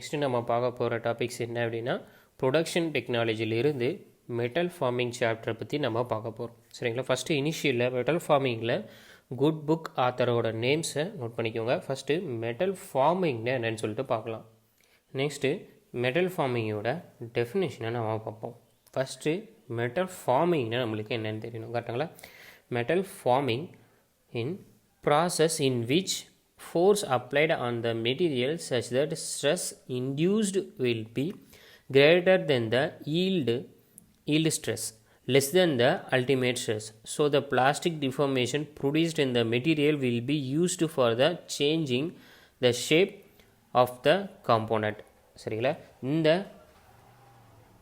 Next நம்ம பார்க்க போகிற டாபிக்ஸ் என்ன அப்படின்னா ப்ரொடக்ஷன் டெக்னாலஜிலிருந்து மெட்டல் ஃபார்மிங் சாப்டரை பற்றி நம்ம பார்க்க போகிறோம். சரிங்களா? ஃபஸ்ட்டு இனிஷியலில் மெட்டல் ஃபார்மிங்கில் குட் புக் ஆத்தரோட நேம்ஸை நோட் பண்ணிக்கோங்க. ஃபஸ்ட்டு மெட்டல் ஃபார்மிங்னு என்னென்னு சொல்லிட்டு பார்க்கலாம். நெக்ஸ்ட்டு மெட்டல் ஃபார்மிங்கோட டெஃபினேஷனை நம்ம பார்ப்போம். ஃபஸ்ட்டு மெட்டல் ஃபார்மிங்னா நம்மளுக்கு என்னென்னு தெரியணும். கரெக்டுங்களா? Metal forming in process in which force applied on the material such that stress induced will be greater than the yield stress, less than the ultimate stress. So the plastic deformation produced in the material will be used for the changing the shape of the component. சரிங்களா? இந்த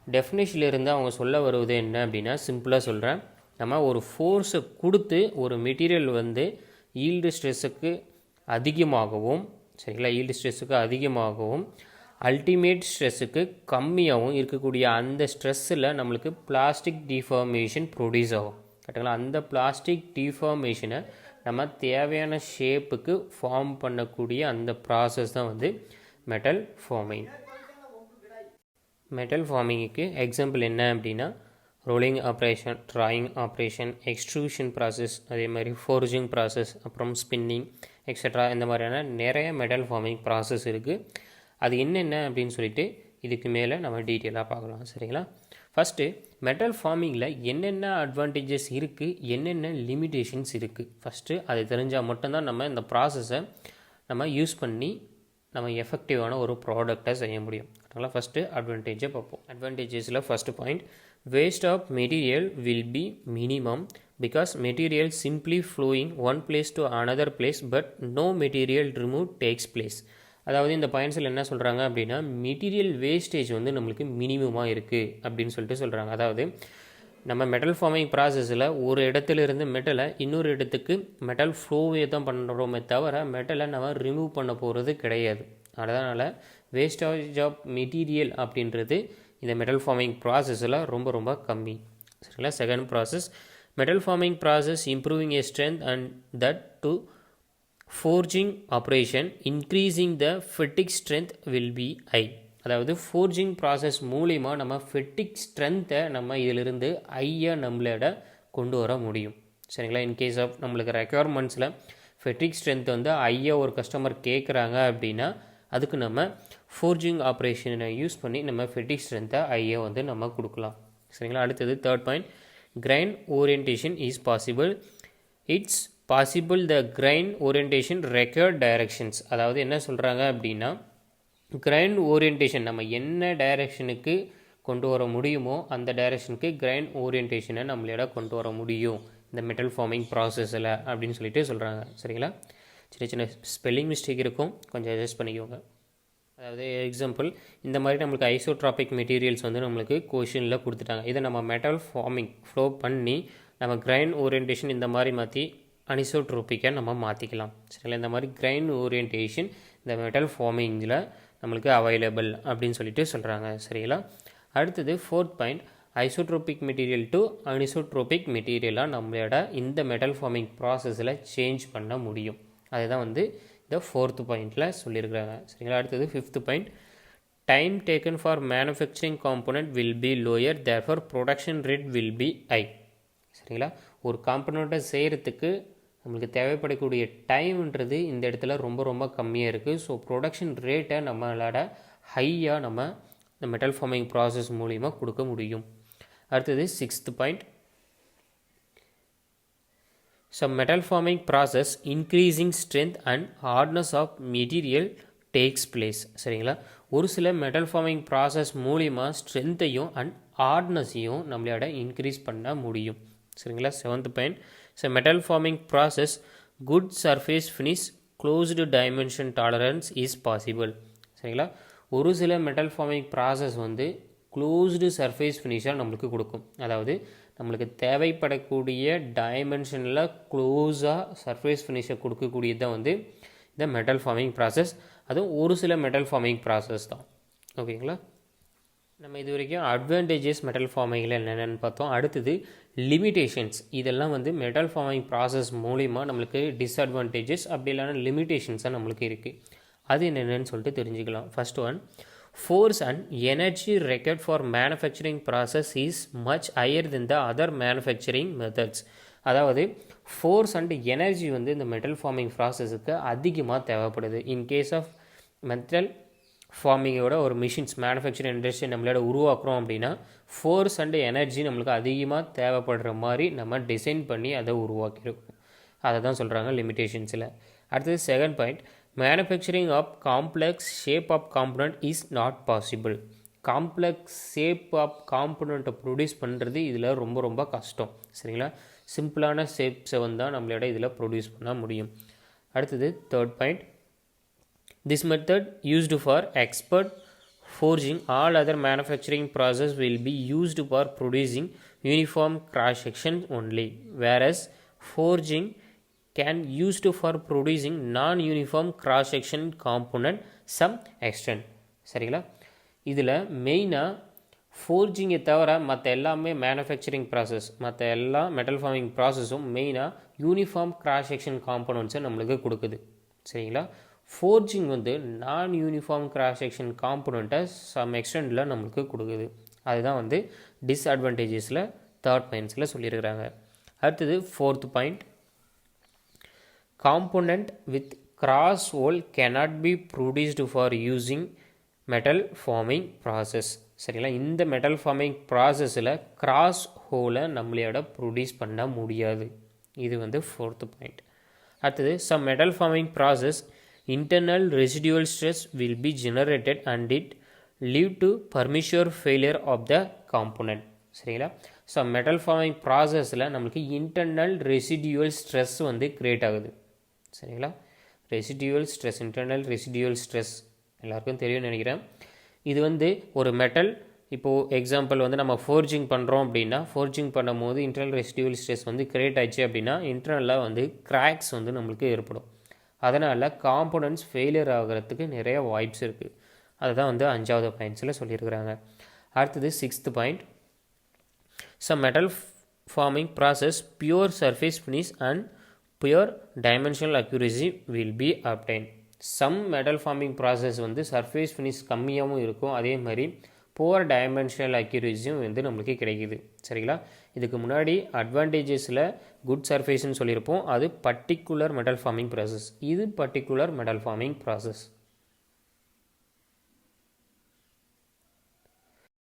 டெஃபினேஷன்லேருந்து அவங்க சொல்ல வருவது என்ன அப்படின்னா, சிம்பிளாக சொல்கிறேன். நம்ம ஒரு ஃபோர்ஸை கொடுத்து ஒரு மெட்டீரியல் வந்து ஈல்டு ஸ்ட்ரெஸ்ஸுக்கு அதிகமாகவும், சரிங்களா, ஈல்டு ஸ்ட்ரெஸ்ஸுக்கு அதிகமாகவும் அல்டிமேட் ஸ்ட்ரெஸ்ஸுக்கு கம்மியாகவும் இருக்கக்கூடிய அந்த ஸ்ட்ரெஸ்ஸில் நம்மளுக்கு பிளாஸ்டிக் டிஃபார்மேஷன் ப்ரொடியூஸ் ஆகும். கரெக்டுங்களா? அந்த பிளாஸ்டிக் டிஃபார்மேஷனை நம்ம தேவையான ஷேப்புக்கு ஃபார்ம் பண்ணக்கூடிய அந்த ப்ராசஸ் தான் வந்து மெட்டல் ஃபார்மிங். மெட்டல் ஃபார்மிங்குக்கு எக்ஸாம்பிள் என்ன அப்படின்னா, rolling operation, drawing operation, extrusion process, அதே மாதிரி ஃபோர்ஜிங் ப்ராசஸ், அப்புறம் ஸ்பின்னிங் எக்ஸட்ரா, இந்த மாதிரியான நிறைய மெட்டல் ஃபார்மிங் ப்ராசஸ் இருக்குது. அது என்னென்ன அப்படின்னு சொல்லிட்டு இதுக்கு மேலே நம்ம டீட்டெயிலாக பார்க்கலாம். சரிங்களா? ஃபஸ்ட்டு மெட்டல் ஃபார்மிங்கில் என்னென்ன அட்வான்டேஜஸ் இருக்குது, என்னென்ன லிமிட்டேஷன்ஸ் இருக்குது, ஃபஸ்ட்டு அது தெரிஞ்சால் மட்டும்தான் நம்ம இந்த ப்ராசஸை நம்ம யூஸ் பண்ணி நம்ம எஃபெக்டிவான ஒரு ப்ராடக்டை செய்ய முடியும். அதனால் ஃபஸ்ட்டு அட்வான்டேஜை பார்ப்போம். அட்வான்டேஜஸில் first point, waste of material will be minimum because material simply flowing one place to another place but no material remove takes place. அதாவது இந்த பாயிண்ட்ஸில் என்ன சொல்கிறாங்க அப்படின்னா, மெட்டீரியல் வேஸ்டேஜ் வந்து நம்மளுக்கு மினிமமாக இருக்குது அப்படின்னு சொல்லிட்டு சொல்கிறாங்க. அதாவது நம்ம மெட்டல் ஃபார்மிங் ப்ராசஸில் ஒரு இடத்துலேருந்து மெட்டலை இன்னொரு இடத்துக்கு மெட்டல் ஃப்ளோவே தான் பண்ணுறோமே தவிர மெட்டலை நம்ம ரிமூவ் பண்ண போகிறது கிடையாது. அதனால் வேஸ்டேஜ் ஆஃப் மெட்டீரியல் அப்படின்றது இந்த மெட்டல் ஃபார்மிங் ப்ராசஸில் ரொம்ப ரொம்ப கம்மி. சரிங்களா? Second process, metal forming process improving a strength and that to forging operation increasing the fatigue strength will be high. அதாவது ஃபோர்ஜிங் ப்ராசஸ் மூலிமா நம்ம ஃபெட்டிக் ஸ்ட்ரென்த்தை நம்ம இதிலிருந்து ஹையாக நம்மளோட கொண்டு வர முடியும். சரிங்களா? இன்கேஸ் ஆஃப் நம்மளுக்கு ரெக்யர்மெண்ட்ஸில் ஃபெட்டிக் ஸ்ட்ரென்த் வந்து ஹையாக ஒரு கஸ்டமர் கேட்குறாங்க அப்படின்னா அதுக்கு நம்ம ஃபோர்ஜிங் ஆப்ரேஷனை யூஸ் பண்ணி நம்ம ஃபெட்டிக் ஸ்ட்ரென்த்தை ஹையாக வந்து நம்ம கொடுக்கலாம். சரிங்களா? அடுத்தது third point, grain orientation is possible. It's possible the grain orientation required directions. அதாவது என்ன சொல்கிறாங்க அப்படின்னா, கிரைன் ஓரியன்டேஷன் நம்ம என்ன டைரக்ஷனுக்கு கொண்டு வர முடியுமோ அந்த டைரக்ஷனுக்கு கிரைன் ஓரியன்டேஷனை நம்மளோட கொண்டு வர முடியும் இந்த மெட்டல் ஃபார்மிங் ப்ராசஸில் அப்படின்னு சொல்லிட்டு சொல்கிறாங்க. சரிங்களா? சின்ன சின்ன ஸ்பெல்லிங் மிஸ்டேக் இருக்கும், கொஞ்சம் அட்ஜஸ்ட் பண்ணிக்கோங்க. அதாவது எக்ஸாம்பிள், இந்த மாதிரி நம்மளுக்கு ஐசோட்ராபிக் மெட்டீரியல்ஸ் வந்து நம்மளுக்கு கொஷினில் கொடுத்துட்டாங்க. இதை நம்ம மெட்டல் ஃபார்மிங் ஃப்ளோ பண்ணி நம்ம கிரைன் ஓரியன்டேஷன் இந்த மாதிரி மாற்றி அனிசோட்ரோபிக்காக நம்ம மாற்றிக்கலாம். சரிங்களா? இந்த மாதிரி கிரைன் ஓரியன்டேஷன் இந்த மெட்டல் ஃபார்மிங்கில் நம்மளுக்கு அவைலபிள் அப்படின்னு சொல்லிட்டு சொல்கிறாங்க. சரிங்களா? அடுத்தது fourth point, isotropic material to anisotropic மெட்டீரியலாக நம்மளோட இந்த மெட்டல் ஃபார்மிங் ப்ராசஸில் சேஞ்ச் பண்ண முடியும். அதுதான் வந்து இந்த ஃபோர்த்து பாயிண்டில் சொல்லியிருக்கிறாங்க. சரிங்களா? அடுத்தது fifth point, time taken for manufacturing component will be lower, therefore production rate will be high. சரிங்களா? ஒரு காம்போனண்ட்டை செய்கிறதுக்கு நம்மளுக்கு தேவைப்படக்கூடிய டைம்ன்றது இந்த இடத்துல ரொம்ப ரொம்ப கம்மியாக இருக்குது. ஸோ ப்ரொடக்ஷன் ரேட்டை நம்மளோட ஹையாக நம்ம இந்த மெட்டல் ஃபார்மிங் ப்ராசஸ் மூலிமா கொடுக்க முடியும். அடுத்தது sixth point, some metal forming process increasing strength and hardness of material takes place. சரிங்களா? ஒரு சில மெட்டல் ஃபார்மிங் ப்ராசஸ் மூலிமா ஸ்ட்ரென்த்தையும் அண்ட் ஹார்ட்னஸையும் நம்மளோட இன்க்ரீஸ் பண்ண முடியும். சரிங்களா? Seventh point, metal forming process good surface finish closed dimension tolerance is possible. சரிங்களா? ஒரு சில மெட்டல் ஃபார்மிங் ப்ராசஸ் வந்து க்ளோஸ்டு சர்ஃபேஸ் ஃபினிஷாக நம்மளுக்கு கொடுக்கும். அதாவது நம்மளுக்கு தேவைப்படக்கூடிய டைமென்ஷனில் க்ளோஸாக சர்ஃபேஸ் ஃபினிஷை கொடுக்கக்கூடியது தான் வந்து இந்த மெட்டல் ஃபார்மிங் ப்ராசஸ். அதுவும் ஒரு சில மெட்டல் ஃபார்மிங் ப்ராசஸ் தான். ஓகேங்களா? நம்ம இது வரைக்கும் அட்வான்டேஜஸ் மெட்டல் ஃபார்மிங்கில் என்னென்னு பார்த்தோம். அடுத்தது லிமிட்டேஷன்ஸ். இதெல்லாம் வந்து மெட்டல் ஃபார்மிங் ப்ராசஸ் மூலிமா நம்மளுக்கு டிஸ்அட்வான்டேஜஸ் அப்படி இல்லைனா லிமிட்டேஷன்ஸாக நம்மளுக்கு இருக்குது. அது என்னென்னு சொல்லிட்டு தெரிஞ்சுக்கலாம். First one, force and energy required for manufacturing process is much higher than the other manufacturing methods. அதாவது ஃபோர்ஸ் அண்ட் எனர்ஜி வந்து இந்த மெட்டல் ஃபார்மிங் ப்ராசஸுக்கு அதிகமாக தேவைப்படுது. இன் கேஸ் ஆஃப் மெட்டல் ஃபார்மிங்கோட ஒரு மிஷின்ஸ் மேனுஃபேக்சரிங் இண்டஸ்ட்ரி நம்மளோட உருவாக்குறோம் அப்படின்னா ஃபோர்ஸ் அண்ட் எனர்ஜி நம்மளுக்கு அதிகமாக தேவைப்படுற மாதிரி நம்ம டிசைன் பண்ணி அதை உருவாக்கியிருக்கோம். அதை தான் சொல்கிறாங்க லிமிட்டேஷன்ஸில். அடுத்தது second point, manufacturing of complex shape of component is not possible. Complex shape of காம்பனண்ட்டை ப்ரொடியூஸ் பண்ணுறது இதில் ரொம்ப ரொம்ப கஷ்டம். சரிங்களா? சிம்பிளான ஷேப்ஸை தான் நம்மளோட இதில் ப்ரொடியூஸ் பண்ண முடியும். அடுத்தது third point, this method used for expert forging. All other manufacturing process will be used for producing uniform cross section only, whereas forging can used for producing non-uniform cross section component some extent. சரிங்களா? இதில் மெயினாக ஃபோர்ஜிங்கை தவிர மற்ற எல்லாமே manufacturing process, மற்ற எல்லா metal farming ப்ராசஸும் மெயினாக uniform cross section காம்பனண்ட்ஸை நம்மளுக்கு கொடுக்குது. சரிங்களா? ஃபோர்ஜிங் வந்து நான் யூனிஃபார்ம் கிராஸ் செக்ஷன் காம்பனண்ட்டை சம் எக்ஸ்டெண்டில் நம்மளுக்கு கொடுக்குது. அதுதான் வந்து டிஸ்அட்வான்டேஜஸில் தேர்ட் பாயிண்ட்ஸில் சொல்லியிருக்கிறாங்க. அடுத்தது fourth point, component with cross hole cannot be produced for using metal forming process. சரிங்களா? இந்த மெட்டல் ஃபார்மிங் ப்ராசஸில் கிராஸ் ஹோலை நம்மளோட ப்ரொடியூஸ் பண்ண முடியாது. இது வந்து ஃபோர்த்து பாயிண்ட். அடுத்தது some metal forming process internal residual stress will be generated and it lead to premature failure of the component. சரிங்களா? ஸோ மெட்டல் ஃபார்மிங் ப்ராசஸில் நம்மளுக்கு இன்டர்னல் ரெசிடியூவல் ஸ்ட்ரெஸ் வந்து க்ரியேட் ஆகுது. சரிங்களா? Residual stress, internal residual stress எல்லாருக்கும் தெரியும்னு நினைக்கிறேன். இது வந்து ஒரு மெட்டல், இப்போது எக்ஸாம்பிள் வந்து நம்ம ஃபோர்ஜிங் பண்ணுறோம் அப்படின்னா, ஃபோர்ஜிங் பண்ணும் போது இன்டர்னல் ரெசிடியூவல் ஸ்ட்ரெஸ் வந்து க்ரியேட் ஆயிடுச்சு அப்படின்னா இன்டர்னலாக வந்து கிராக்ஸ் வந்து நம்மளுக்கு ஏற்படும். அதனால் காம்பனண்ட்ஸ் ஃபெயிலியர் ஆகிறதுக்கு நிறைய வாய்ப்ஸ் இருக்குது. அதுதான் வந்து 5வது பாயிண்ட்ஸில் சொல்லியிருக்கிறாங்க. அடுத்தது 6th point, some metal forming process poor surface finish and poor dimensional accuracy will be obtain. Some metal forming process வந்து சர்ஃபேஸ் ஃபினிஷ் கம்மியாகவும் இருக்கும், அதே மாதிரி புவர் டைமென்ஷனல் அக்யூரசியும் வந்து நம்மளுக்கு கிடைக்குது. சரிங்களா? இதுக்கு முன்னாடி அட்வான்டேஜஸில் குட் சர்ஃபேஸ்ன்னு சொல்லியிருப்போம், அது பர்டிகுலர் மெட்டல் ஃபார்மிங் ப்ராசஸ். இது பர்டிகுலர் மெட்டல் ஃபார்மிங் ப்ராசஸ்.